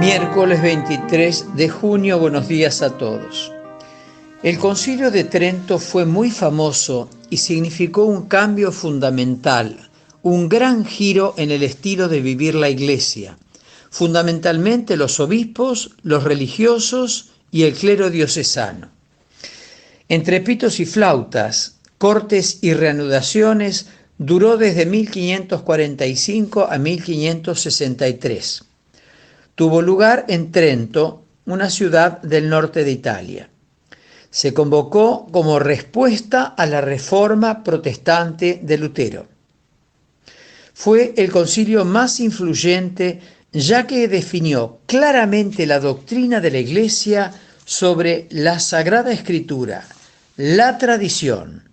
Miércoles 23 de junio, buenos días a todos. El Concilio de Trento fue muy famoso y significó un cambio fundamental, un gran giro en el estilo de vivir la Iglesia, fundamentalmente los obispos, los religiosos y el clero diocesano. Entre pitos y flautas, cortes y reanudaciones, duró desde 1545 a 1563. Tuvo lugar en Trento, una ciudad del norte de Italia. Se convocó como respuesta a la reforma protestante de Lutero. Fue el concilio más influyente, ya que definió claramente la doctrina de la Iglesia sobre la Sagrada Escritura, la tradición,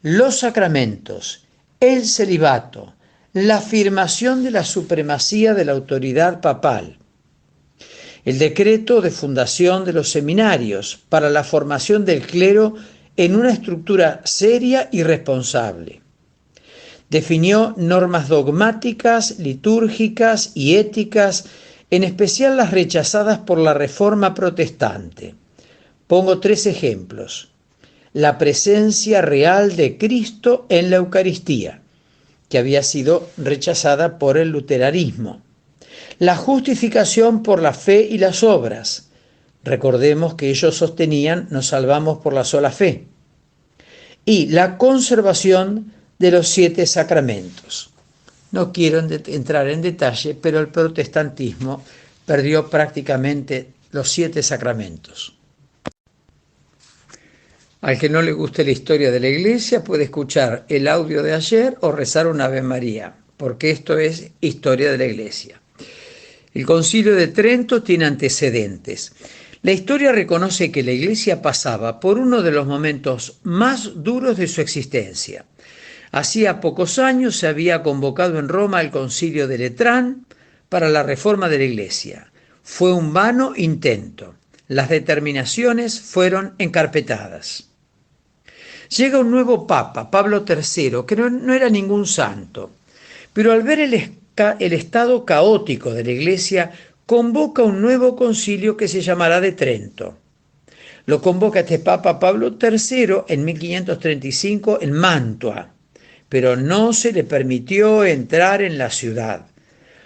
los sacramentos, el celibato, la afirmación de la supremacía de la autoridad papal, el decreto de fundación de los seminarios para la formación del clero en una estructura seria y responsable. Definió normas dogmáticas, litúrgicas y éticas, en especial las rechazadas por la Reforma protestante. Pongo 3 ejemplos. La presencia real de Cristo en la Eucaristía, que había sido rechazada por el luteranismo. La justificación por la fe y las obras. Recordemos que ellos sostenían, nos salvamos por la sola fe. Y la conservación de los 7 sacramentos. No quiero entrar en detalle, pero el protestantismo perdió prácticamente los 7 sacramentos. Al que no le guste la historia de la Iglesia puede escuchar el audio de ayer o rezar una Ave María, porque esto es historia de la Iglesia. El Concilio de Trento tiene antecedentes. La historia reconoce que la Iglesia pasaba por uno de los momentos más duros de su existencia. Hacía pocos años se había convocado en Roma el Concilio de Letrán para la reforma de la Iglesia. Fue un vano intento. Las determinaciones fueron encarpetadas. Llega un nuevo Papa, Pablo III, que no era ningún santo, pero al ver el estado caótico de la Iglesia, convoca un nuevo concilio que se llamará de Trento. Lo convoca este Papa Pablo III en 1535 en Mantua, pero no se le permitió entrar en la ciudad.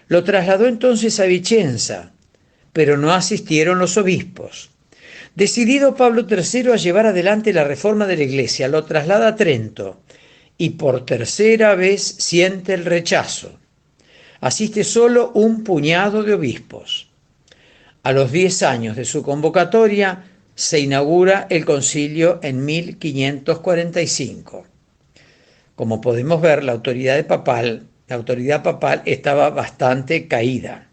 Lo trasladó entonces a Vicenza, pero no asistieron los obispos. Decidido Pablo III a llevar adelante la reforma de la Iglesia, lo traslada a Trento y por tercera vez siente el rechazo. Asiste solo un puñado de obispos. A los 10 años de su convocatoria se inaugura el concilio en 1545. Como podemos ver, la autoridad papal estaba bastante caída.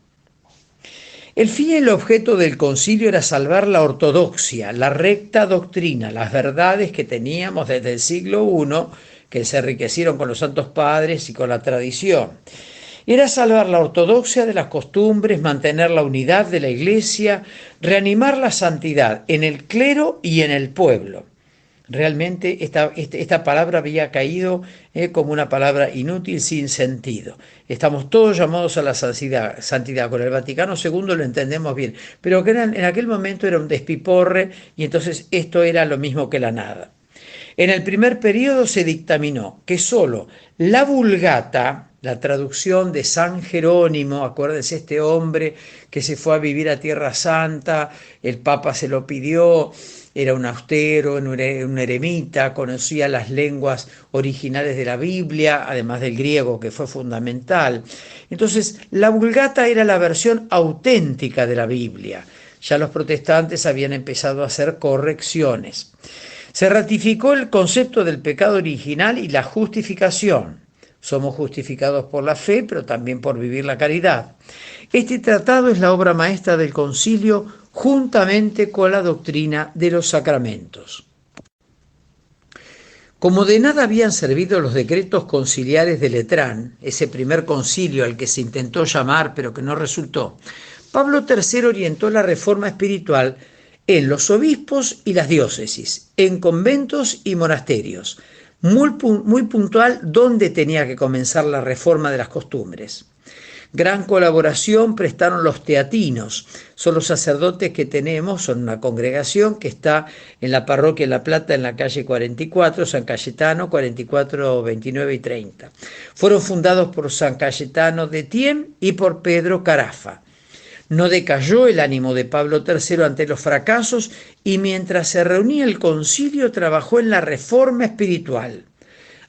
El fin y el objeto del concilio era salvar la ortodoxia, la recta doctrina, las verdades que teníamos desde el siglo I, que se enriquecieron con los santos padres y con la tradición. Era salvar la ortodoxia de las costumbres, mantener la unidad de la Iglesia, reanimar la santidad en el clero y en el pueblo. Realmente esta palabra había caído como una palabra inútil, sin sentido. Estamos todos llamados a la santidad. Con el Vaticano II lo entendemos bien, pero que en aquel momento era un despiporre y entonces esto era lo mismo que la nada. En el primer periodo se dictaminó que solo la Vulgata, la traducción de San Jerónimo, acuérdense, este hombre que se fue a vivir a Tierra Santa, el Papa se lo pidió, era un austero, un eremita, conocía las lenguas originales de la Biblia, además del griego, que fue fundamental. Entonces, la Vulgata era la versión auténtica de la Biblia. Ya los protestantes habían empezado a hacer correcciones. Se ratificó el concepto del pecado original y la justificación. Somos justificados por la fe, pero también por vivir la caridad. Este tratado es la obra maestra del concilio, juntamente con la doctrina de los sacramentos. Como de nada habían servido los decretos conciliares de Letrán, ese primer concilio al que se intentó llamar pero que no resultó, Pablo III orientó la reforma espiritual en los obispos y las diócesis, en conventos y monasterios, muy puntual dónde tenía que comenzar la reforma de las costumbres. Gran colaboración prestaron los teatinos. Son los sacerdotes que tenemos, son una congregación que está en la parroquia La Plata, en la calle 44, San Cayetano, 44, 29 y 30. Fueron fundados por San Cayetano de Tiem y por Pedro Carafa. No decayó el ánimo de Pablo III ante los fracasos y mientras se reunía el concilio trabajó en la reforma espiritual.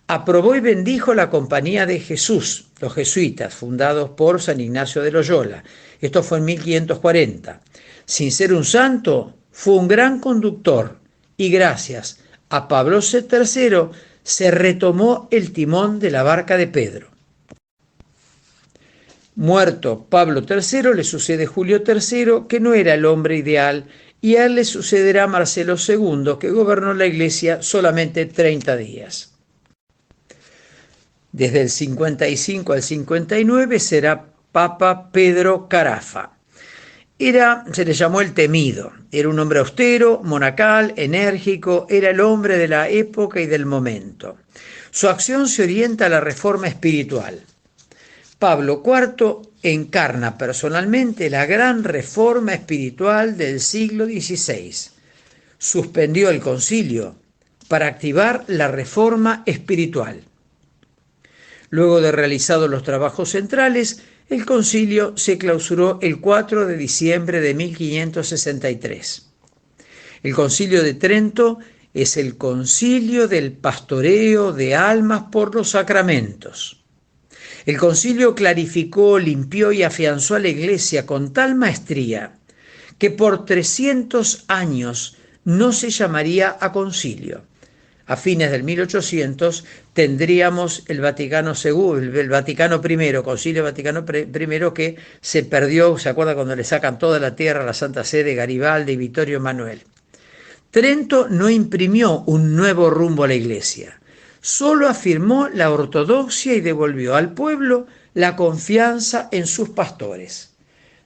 Aprobó y bendijo la Compañía de Jesús, los jesuitas, fundados por San Ignacio de Loyola. Esto fue en 1540. Sin ser un santo, fue un gran conductor y gracias a Pablo III se retomó el timón de la barca de Pedro. Muerto Pablo III, le sucede Julio III, que no era el hombre ideal, y a él le sucederá Marcelo II, que gobernó la Iglesia solamente 30 días. Desde el 55 al 59 será Papa Pedro Carafa. Se le llamó el temido. Era un hombre austero, monacal, enérgico, era el hombre de la época y del momento. Su acción se orienta a la reforma espiritual. Pablo IV encarna personalmente la gran reforma espiritual del siglo XVI. Suspendió el concilio para activar la reforma espiritual. Luego de realizados los trabajos centrales, el concilio se clausuró el 4 de diciembre de 1563. El concilio de Trento es el concilio del pastoreo de almas por los sacramentos. El concilio clarificó, limpió y afianzó a la Iglesia con tal maestría que por 300 años no se llamaría a concilio. A fines del 1800 tendríamos el Vaticano II, el Vaticano I, Concilio Vaticano I, que se perdió, ¿se acuerda cuando le sacan toda la tierra a la Santa Sede, Garibaldi y Vittorio Emanuel? Trento no imprimió un nuevo rumbo a la Iglesia, solo afirmó la ortodoxia y devolvió al pueblo la confianza en sus pastores.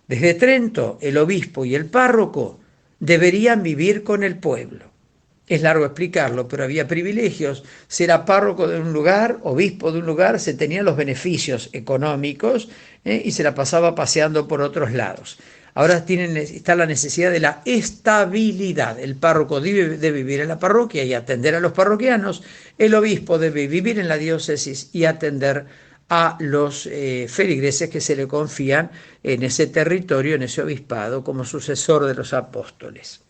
Desde Trento, el obispo y el párroco deberían vivir con el pueblo. Es largo explicarlo, pero había privilegios. Si era párroco de un lugar, obispo de un lugar, se tenían los beneficios económicos y se la pasaba paseando por otros lados. Ahora está la necesidad de la estabilidad. El párroco debe vivir en la parroquia y atender a los parroquianos. El obispo debe vivir en la diócesis y atender a los feligreses que se le confían en ese territorio, en ese obispado, como sucesor de los apóstoles.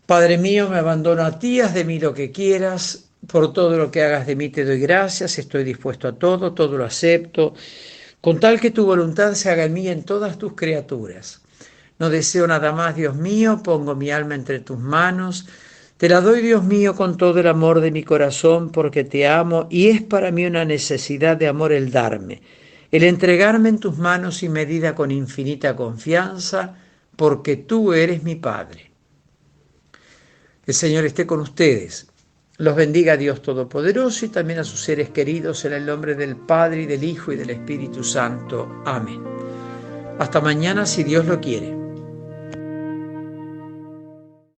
Padre mío, me abandono a ti, haz de mí lo que quieras, por todo lo que hagas de mí te doy gracias, estoy dispuesto a todo, todo lo acepto, con tal que tu voluntad se haga en mí y en todas tus criaturas. No deseo nada más, Dios mío, pongo mi alma entre tus manos, te la doy, Dios mío, con todo el amor de mi corazón, porque te amo y es para mí una necesidad de amor el darme, el entregarme en tus manos y medida con infinita confianza, porque tú eres mi Padre. El Señor esté con ustedes. Los bendiga Dios Todopoderoso y también a sus seres queridos en el nombre del Padre y del Hijo y del Espíritu Santo. Amén. Hasta mañana si Dios lo quiere.